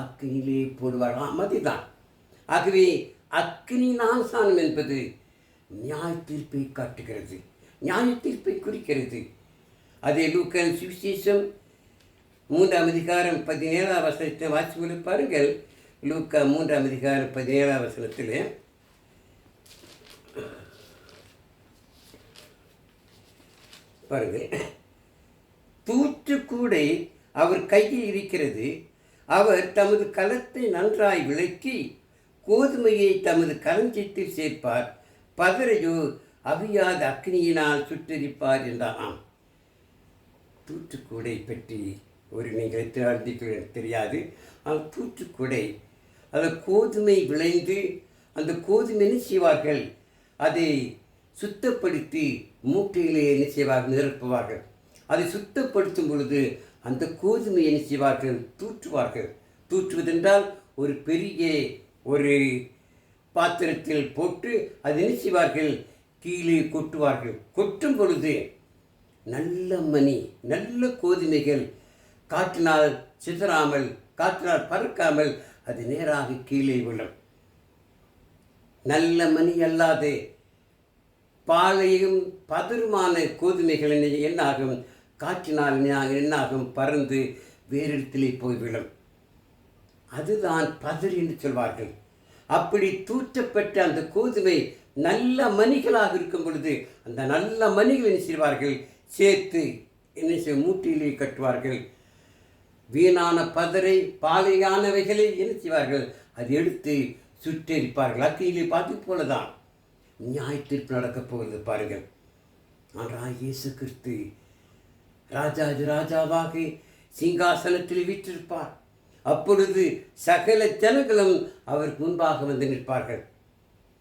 அக்னியிலே போடுவார்கள். அதுதான். ஆகவே அக்னி நான்சானம் என்பது நியாய தீர்ப்பை காட்டுகிறது, நியாய தீர்ப்பை குறிக்கிறது. அதே லூக்கா சுவிசேஷம் 3ஆம் அதிகாரம் 17ஆம் வசனத்தை வாசித்து பாருங்கள். லூக்கா 3ஆம் அதிகாரம் 17ஆம் வசனத்தில் பாருங்கள், தூற்றுக்கூடை அவர் கையில் இருக்கிறது. அவர் தமது களத்தை நன்றாய் விளக்கி கோதுமையை தமது களஞ்சியத்தில் சேர்ப்பார், பதரையோ அவியாத அக்னியினால் சுட்டரிப்பார் என்றாம். தூற்றுக்கூடை பற்றி ஒரு நீங்கள் எத்தனை தெரியாது. ஆனால் தூற்றுக்கூடை அதில் கோதுமை விளைந்து அந்த கோதுமை என்ன செய்வார்கள், அதை சுத்தப்படுத்தி மூட்டையிலே என்ன செய்வார்கள், நிரப்புவார்கள். அதை சுத்தப்படுத்தும் பொழுது அந்த கோதுமை என்ன செய்வார்கள், தூற்றுவார்கள். தூற்றுவதென்றால் ஒரு பெரிய ஒரு பாத்திரத்தில் போட்டு அதை என்ன செய்வார்கள், கீழே கொட்டுவார்கள். கொட்டும் பொழுது நல்ல மணி, நல்ல கோதுமைகள் காற்றினால் சிதறாமல், காற்றினால் பறக்காமல் அது நேராக கீழே விழும். நல்ல மணி அல்லாத பாலையும் பதருமான கோதுமைகள் என்னாகும், காற்றினால் என்னாகும், பறந்து வேறு இடத்திலே போய் விழும். அதுதான் பதர் என்று சொல்வார்கள். அப்படி தூற்றப்பட்ட அந்த கோதுமை நல்ல மணிகளாக இருக்கும் பொழுது அந்த நல்ல மணிகள் என்ன செய்வார்கள், சேர்த்து என்ன மூட்டையிலே கட்டுவார்கள். வீணான பதரை பாலையானவைகளை என்ன செய்வார்கள், அதை எடுத்து சுட்டெரிப்பார்கள். அக்கிலே பார்த்து போலதான் நியாய தீர்ப்பு நடக்கப் போகிறது பாருங்கள். ஆனால் இயேசு கிறிஸ்து ராஜாதி ராஜாவாக சிங்காசனத்தில் வீற்றிருப்பார். அப்பொழுது சகல ஜனங்களும் அவருக்கு முன்பாக வந்து நிற்பார்கள்.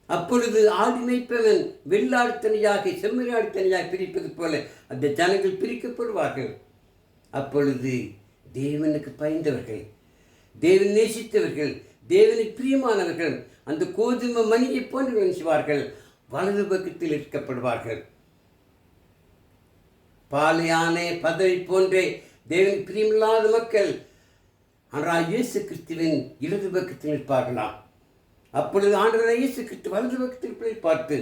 அப்பொழுது ஆடு மேய்ப்பவன் வெள்ளாடு தனியாக செம்மறியாடு தனியாக பிரிப்பது போல அந்த ஜனங்கள் பிரிக்கப்படுவார்கள். அப்பொழுது தேவனுக்கு பயந்தவர்கள், தேவன் நேசித்தவர்கள், தேவனுக்கு பிரியமானவர்கள் அந்த கோதுமை மணியை போன்று நினைச்சுவார்கள், வலது பக்கத்தில் இருக்கப்படுவார்கள். பாலையான பதவி போன்றே தேவன் பிரியமில்லாத மக்கள் ஆனால் இயேசு கிறிஸ்துவின் இடது பக்கத்தில் நிற்பார்களாம். அப்பொழுது ஆண்டவராகிய இயேசு கிறிஸ்து வலது பக்கத்தில் பார்த்து,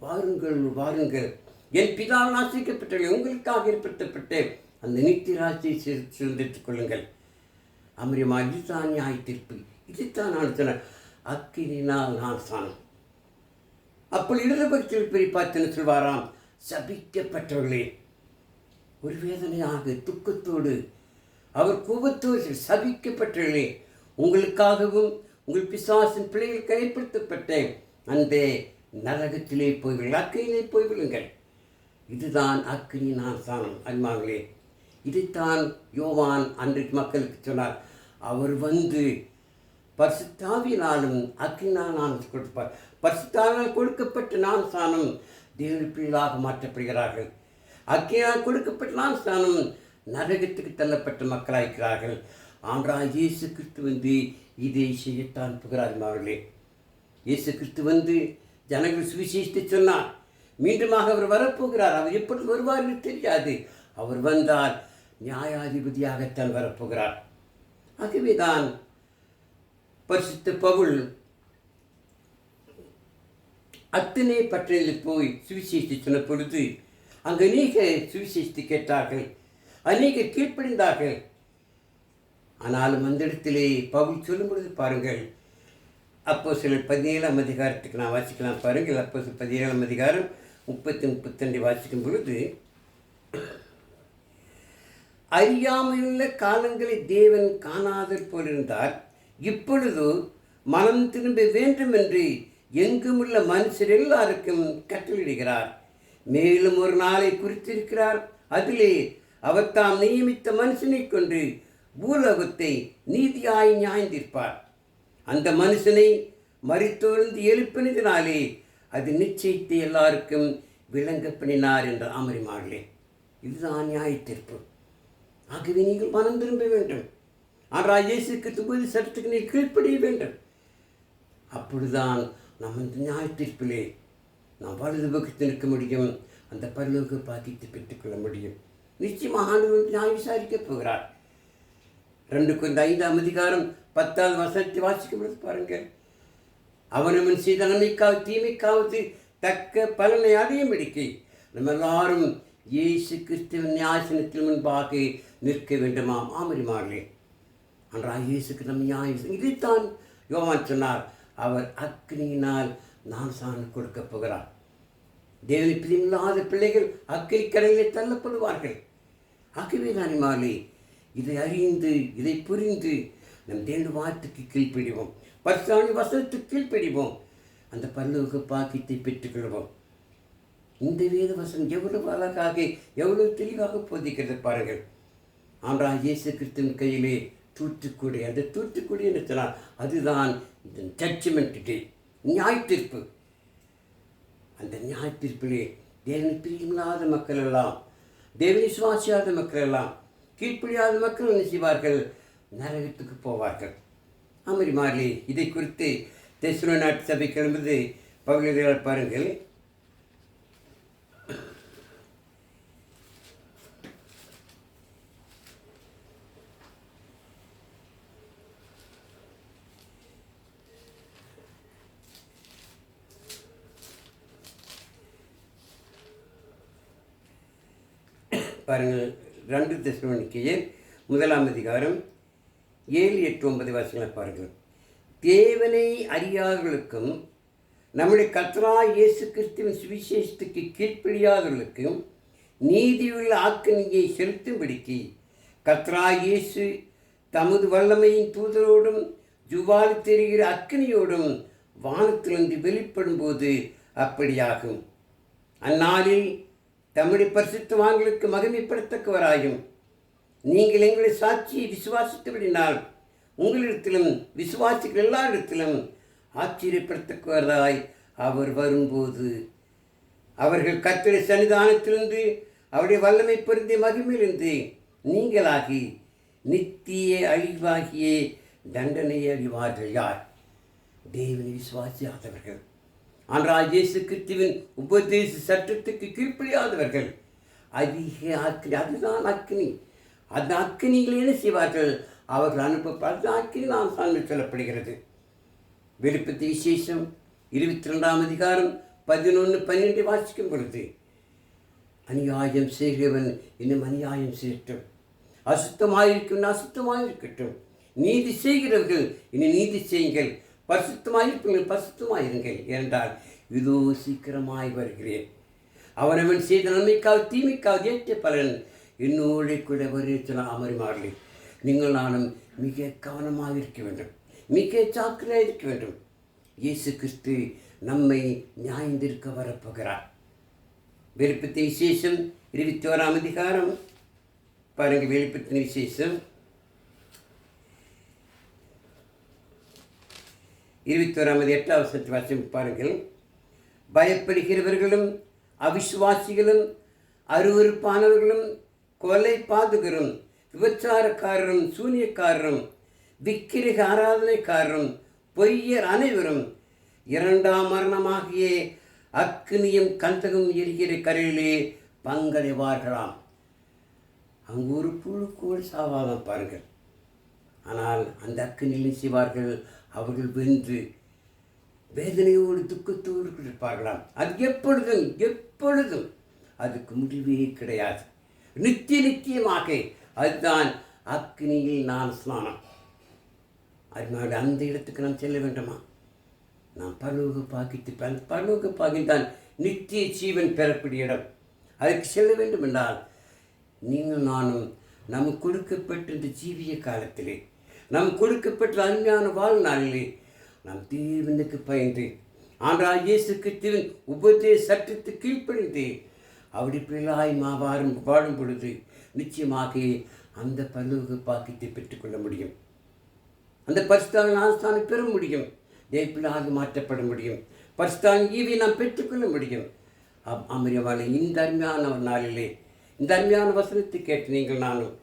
வாருங்கள் வாருங்கள், என் பிதாவால் ஆசிக்கப்பட்டவர்கள், உங்களுக்காக ஏற்படுத்தப்பட்ட அந்த நித்திய ராஜ்யத்தை சுதந்திரித்துக் கொள்ளுங்கள். அமரியமா, இதுதான் நியாய தீர்ப்பு. இதுதான் நான் சொன்னேன், அக்கினினால் நான் சாணம். அப்பொழுது இடது பக்கத்தில் போய் பார்த்து சொல்வாராம், சபிக்கப்பட்டவர்களே. ஒரு வேதனையாக துக்கத்தோடு அவர் கோபத்தோடு, சபிக்கப்பட்டவர்களே, உங்களுக்காகவும் உங்கள் பிசாசின் பிள்ளைகள் கைப்படுத்தப்பட்ட அந்த நரகத்திலே போய்விடுங்கள், அக்கினியிலே போய்விடுங்கள். இதுதான் அக்கினி நான் சாணம். அன்பாங்களே, இதைத்தான் யோவான் அன்றைக்கு மக்களுக்கு சொன்னார். அவர் வந்து பரிசுத்தாவியினாலும் அக்கினினால் நான் கொடுப்பார். பரிசுத்தாவினால் கொடுக்கப்பட்ட நான் சாணம் தேவனுடைய பிள்ளைகளாக மாற்றப்படுகிறார்கள். அக்கினியால் கொடுக்கப்பட்ட நான் சாணம் நரகத்துக்கு தள்ளப்பட்ட மக்களாகிறார்கள். ஆண்டவராகிய இயேசு கிறிஸ்து வந்து இதை செய்யத்தான் புகிறார்கள். அவர்களே, இயேசு கிறிஸ்து வந்து ஜனங்கள் சுவிசேஷத்தை சொன்னார். மீண்டுமாக அவர் வரப்போகிறார். அவர் எப்படி வருவார் என்று தெரியாது. அவர் வந்தால் நியாயாதிபதியாகத்தான் வரப்போகிறார். ஆகவேதான் பரிசுத்த பவுல் அத்தனை பட்டணத்தில் போய் சுவிசேஷத்தை சொன்ன பொழுது அங்கு அநேக சுவிசேஷத்தை கேட்டார்கள், அநேகர் கீழ்ப்படிந்தார்கள். ஆனாலும் அந்த இடத்திலே பவுல் சொல்லும் பொழுது பாருங்கள், அப்போஸ்தலர் 17ஆம் அதிகாரத்துக்கு நான் வாசிக்கலாம் பாருங்கள். அப்போஸ்தலர் 17ஆம் அதிகாரம் 30-32 வாசிக்கும் பொழுது, அறியாமையுள்ள காலங்களை தேவன் காணாதற் போலிருந்தார். இப்பொழுது மனம் திரும்ப வேண்டும் என்று எங்குமுள்ள மனுஷர் எல்லாருக்கும் கட்டளையிடுகிறார். மேலும் ஒரு நாளை குறித்திருக்கிறார். அதிலே அவர் தாம் நியமித்த மனுஷனை கொண்டு பூலோகத்தை நீதியாய் நியாயந்திருப்பார். அந்த மனுஷனை மரித்தோர்ந்து எழுப்பினதினாலே அது நிச்சயத்தை எல்லாருக்கும் விளங்க பண்ணினார் என்ற அமரிமார்களே, இதுதான் நியாய தீர்ப்பு. ஆகவே நீங்கள் மனம் திரும்ப வேண்டும். ஆனால் இயேசு கிறிஸ்து சட்டத்துக்கு நீ கீழ்ப்படிய வேண்டும். அப்பொழுதுதான் நம்ம இந்த நியாய தீர்ப்பிலே நாம் வலது பக்கத்தில் நிற்க முடியும். அந்த பரலோக பாக்கியத்தை பெற்றுக்கொள்ள முடியும். நிச்சயமாக ஆண்டவர் நியாயம் விசாரிக்கப் போகிறார். 2 Corinthians 5:10 வாசிக்கப்படுது பாருங்கள். அவனவன் செய்த நன்மைக்காவது தீமைக்காவது தக்க பலனை அடையும்படிக்கு நம்ம எல்லாரும் இயேசு கிறிஸ்துவின் நியாயசனத்தில் முன்பாக நிற்க வேண்டுமாம். ஆமரிமார்களே, அன்றாக இயேசுக்கு நம்ம நியாயம் இதைத்தான் யோவான் சொன்னார். அவர் அக்னியினால் ஞானஸ்நானம் கொடுக்கப் போகிறார். தேவனை பிரியமில்லாத பிள்ளைகள் அக்கினி கடலிலே தள்ளப்படுவார்கள். ஆகவே நானிமாலே இதை அறிந்து இதை புரிந்து நம் தேவனுடைய வார்த்தைக்கு கீழ்ப்படிவோம். பரிசுத்த வசனத்துக்கு கீழ்ப்படிவோம். அந்த பரலோக பாக்கியத்தை பெற்றுக்கொள்வோம். இந்த வேத வசனம் எவ்வளவு அழகாக எவ்வளவு தெளிவாக போதிக்கிறது பாருங்கள். ஆண்டவராகிய இயேசு கிறிஸ்துவின் கையிலே தூத்துக்குடி, அந்த தூத்துக்குடி என்று சொன்னால் அதுதான் இந்த ஜட்ஜ்மெண்ட் டே, நியாய தீர்ப்பு. அந்த நியாய தீர்ப்பிலே தேவனை பிரியமில்லாத மக்கள் எல்லாம், தேவனை விசுவாசியாத மக்கள் எல்லாம், கீழ்ப்படியாத மக்கள் என்ன செய்வார்கள்? நரகத்துக்கு போவார்கள். அமரி மாறி இதை குறித்து தெசலோனிக்கேயர் சபை கிளம்புது பவுல் பாருங்கள். பாருங்கள், 2 தெசலோனிக்கேயர் 1 7-8-9 பாருங்கள். தேவனை அறியாதவர்களுக்கும் நம்முடைய கர்த்தராகிய இயேசு கிறிஸ்துவின் சுவிசேஷத்துக்கு கீழ்ப்படியாதவர்களுக்கும் நீதியுள்ள ஆக்கினையை செலுத்தும்படிக்கு கர்த்தராகிய இயேசு தமது வல்லமையின் தூதரோடும் ஜுவாலி தெரிகிற அக்கினியோடும் வானத்திலிருந்து வெளிப்படும் போது அப்படியாகும். அந்நாளில் தம்முடைய பரிசுத்தவான்களுக்கு மகிமைப்படுத்தக்கவராயும் நீங்கள் எங்களுடைய சாட்சியை விசுவாசித்தபடினால் உங்களிடத்திலும் விசுவாசிகள் எல்லாரிடத்திலும் ஆச்சரியப்படுத்தக்கவராய் அவர் வரும்போது அவர்கள் கர்த்தருடைய சன்னிதானத்திலிருந்து அவருடைய வல்லமை பொருந்திய மகிமையிலிருந்து நீங்களாகி நித்திய அழிவாகிய தண்டனையை அழிவார்கள். யார்? தேவனை விசுவாசியாதவர்கள், ஆண்டவராகிய இயேசு கிறிஸ்துவின் உபதேச சட்டத்துக்கு கீழ்ப்படியாதவர்கள். அதிக அக்கினி, அதுதான் அக்கினி. அந்த அக்கினியில் என்ன செய்வார்கள்? அவர்கள் அனுப்பப்பட்ட அக்கினி நாம் சார்ந்து சொல்லப்படுகிறது. வெளிப்படுத்திய விசேஷம் 22 11-12 வாசிக்கும் பொழுது அநியாயம் செய்கிறவன் இன்னும் அநியாயம் செய்யட்டும், அசுத்தமாயிருக்கும் அசுத்தமாயிருக்கட்டும், நீதி செய்கிறவர்கள் இனி நீதி செய்யுங்கள், பரிசுத்தமாயிருப்பீர்கள் பரிசுத்தமாயிருங்கள், என்றால் இதோ சீக்கிரமாய் வருகிறேன். அவனவன் செய்த நன்மைக்காவது தீமைக்காவது ஏற்ற பலன் என்னோட கூட வருகிற அமரிமார்களே, நீங்கள் நானும் மிக கவனமாக இருக்க வேண்டும், மிக ஜாக்கிரதையாக இருக்க வேண்டும். இயேசு கிறிஸ்து நம்மை நியாயந்திருக்க வரப்போகிறார். வெளிப்படுத்திய விசேஷம் 21 பாருங்கள். வெளிப்படுத்தின விசேஷம் 21 பாருங்கள். பயப்படுகிறவர்களும் அவிசுவாசிகளும் அருவருப்பானவர்களும் கொலை பாதுகரும் விபச்சாரக்காரரும் சூனியக்காரரும் விக்கிரக ஆராதனைக்காரரும் பொய்யர் அனைவரும் 2ஆம் மரணமாகிய அக்னியும் கந்தகம் எரிகிற கரையிலே பங்கடைவார்களாம். அங்கு ஒரு புழு கூட சாவாதான் பாருங்கள். ஆனால் அந்த அக்னியில் செய்வார்கள், அவர்கள் வென்று வேதனையோடு துக்கத்தோடு இருப்பார்களாம். அது எப்பொழுதும் எப்பொழுதும் அதுக்கு முடிவே கிடையாது, நித்தியமாக. அதுதான் அக்னியில் நான் ஸ்நானம். அதனால அந்த இடத்துக்கு நாம் செல்ல வேண்டுமா? நாம் பரலோக பாக்கியத்தை, அந்த பரலோக பாக்கியம் தான் நித்திய ஜீவன் பெறக்கூடிய இடம். அதுக்கு செல்ல வேண்டும் என்றால் நீங்கள் நானும் நமக்கு கொடுக்கப்பட்ட இந்த ஜீவிய காலத்திலே, நமக்கு கொடுக்கப்பட்ட அருமையான வாழ்நாளிலே நாம் தேவனுக்கு பயந்து ஆண்டவராகிய இயேசு கிறிஸ்துவின் உபதேச சட்டத்துக்கு கீழ்ப்படிந்து அவருடைய பிள்ளையாய் வாழும் பொழுது நிச்சயமாக அந்த பரலோக பாக்கியத்தை பெற்றுக்கொள்ள முடியும். அந்த பரிசுத்த ஆஸ்தானம் பெற முடியும். தேவப்பிள்ளையாக மாற்றப்பட முடியும். பரிசுத்த ஈவை நாம் பெற்றுக்கொள்ள முடியும். அமரியவாளை இந்த அருமையான நாளிலே இந்த அருமையான வசனத்தை கேட்டு நீங்கள் நானும்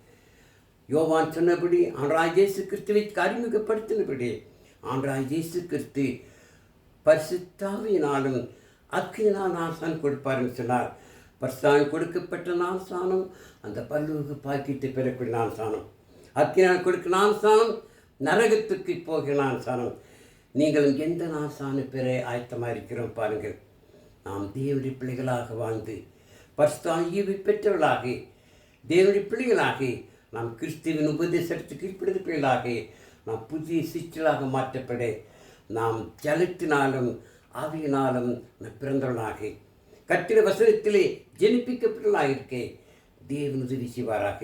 யோவான் சொன்னபடி ஆண்டவராகிய இயேசு கிறிஸ்துவை அறிமுகப்படுத்தினபடி ஆண்டவராகிய இயேசு கிறிஸ்து பரிசுத்த ஆவியினாலும் அக்கினியினால் ஆசான் கொடுப்பார்னு சொன்னார். பரிசுத்தாவினால் கொடுக்கப்பட்ட நாசானம் அந்த பரலோக பாக்கியத்தை பெறக்கூடிய நாசானம். அக்கினியால் கொடுக்க நாசானம் நரகத்துக்கு போகிற நாசானம். நீங்களும் எந்த நாசானம் பெற ஆயத்தமாக இருக்கிறோம் பாருங்கள். நாம் தேவனுடைய பிள்ளைகளாக வாழ்ந்து பரிசுத்த ஈவை பெற்றவர்களாக தேவனுடைய பிள்ளைகளாக நாம் கிறிஸ்துவின் உபதேசத்துக்கு கீழ்ப்படுத்த பிள்ளைகளாக நாம் புதிய சிற்றலாக மாற்றப்பட நாம் ஜலத்தினாலும் ஆவியினாலும் பிறந்தவர்களாக கட்டிட வசனத்திலே ஜெனிப்பிக்கப்பட்டவர்களாக இருக்க தேவன் உதவி செய்வாராக.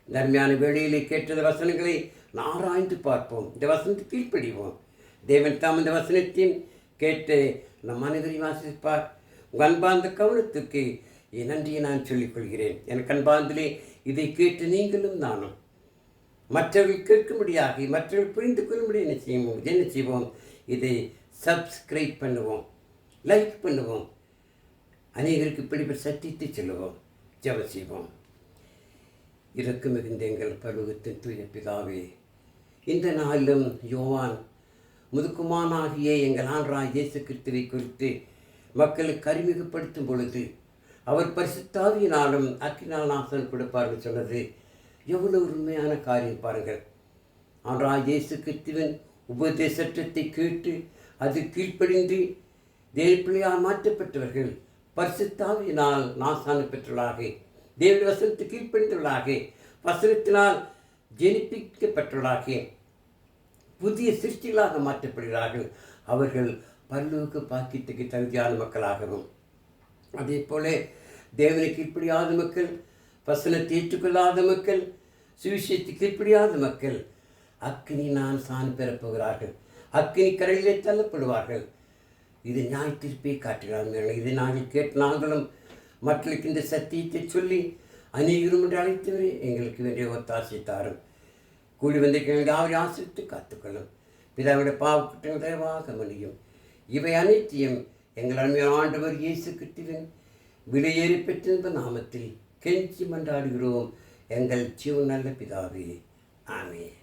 இந்த அருமையான வேளையிலே கேட்டத வசனங்களை ஆராய்ந்து பார்ப்போம். இந்த வசனத்துக்கு கீழ்ப்படிவோம். தேவன் தாம் இந்த வசனத்தையும் கேட்டு நம் அனைவரையும் ஆசிரிப்பார். உங்கள் அன்பார்ந்த கவனத்துக்கு என் நன்றியை நான் சொல்லிக்கொள்கிறேன். எனக்கு அன்பார்ந்திலே இதை கேட்டு நீங்களும் நானும் மற்றவர்கள் கேட்கும்படியாக மற்றவர்கள் புரிந்து கொள்ளும்படி என்ன செய்வோம் இதை சப்ஸ்கிரைப் பண்ணுவோம், லைக் பண்ணுவோம், அநேகருக்கு இப்படிப்பட்ட சத்தியத்தை சொல்லுவோம், ஜெபம் செய்வோம். இறக்கு மிகுந்த எங்கள் பருவத்தின் தூய பிதாவே, இந்த நாளிலும் யோவான் முதுக்குமானாகிய எங்கள் ஆண்டவராகிய இயேசு கிறிஸ்துவை குறித்து மக்களுக்கு அறிமுகப்படுத்தும் பொழுது அவர் பரிசுத்த ஆவியினாலும் அக்கினியால் நாசம் கொடுப்பார்னு சொன்னது எவ்வளவு உண்மையான காரியம் பாருங்கள். ஆண்டவராகிய இயேசு கிறிஸ்துவின் உபதேசத்தை கேட்டு அது கீழ்ப்படிந்து தேவப்பிள்ளையால் மாற்றப்பட்டவர்கள் பரிசுத்த ஆவியினால் நாசானம் பெற்றவர்களாக தேவனுடைய வசனத்துக்கு கீழ்ப்படிந்தவர்களாக வசனத்தினால் ஜெனிப்பிக்கப்பட்டவர்களாக புதிய சிருஷ்டிகளாக மாற்றப்படுகிறார்கள். அவர்கள் பரலோக பாக்கியத்துக்கு தகுதியான மக்களாகவும் அதே போல தேவனை கீழ்ப்படியாத மக்கள், வசனத்தை ஏற்றுக்கொள்ளாத மக்கள், சுவிசேஷத்தை கீழ்ப்படியாத மக்கள் அக்கினி நான் சான் பெறப்போகிறார்கள். அக்கினி கரையிலே தள்ளப்படுவார்கள். இது நியாய தீர்ப்பை காட்டுகிறார்கள். இதை நாங்கள் கேட்டு நாங்களும் மக்களுக்கு இந்த சத்தியத்தை சொல்லி அநேகரும் என்று அழைத்தவரே எங்களுக்கு வேண்டிய ஒத்தாசை தாரும். கூடி வந்திருக்க அவரை ஆசிரித்து காத்துக்கொள்ளும். பிதாவுடைய பாவக்குற்றங்கள் தயவாக மன்னியும். இவை அனைத்தையும் எங்கள் அருமையான ஆண்டவர் இயேசு கிறிஸ்துவின் விலையேறி பெற்றிருந்த நாமத்தில் கெஞ்சி மன்றாடுகிறோம் எங்கள் ஜீவன் நல்ல பிதாவே. ஆமென்.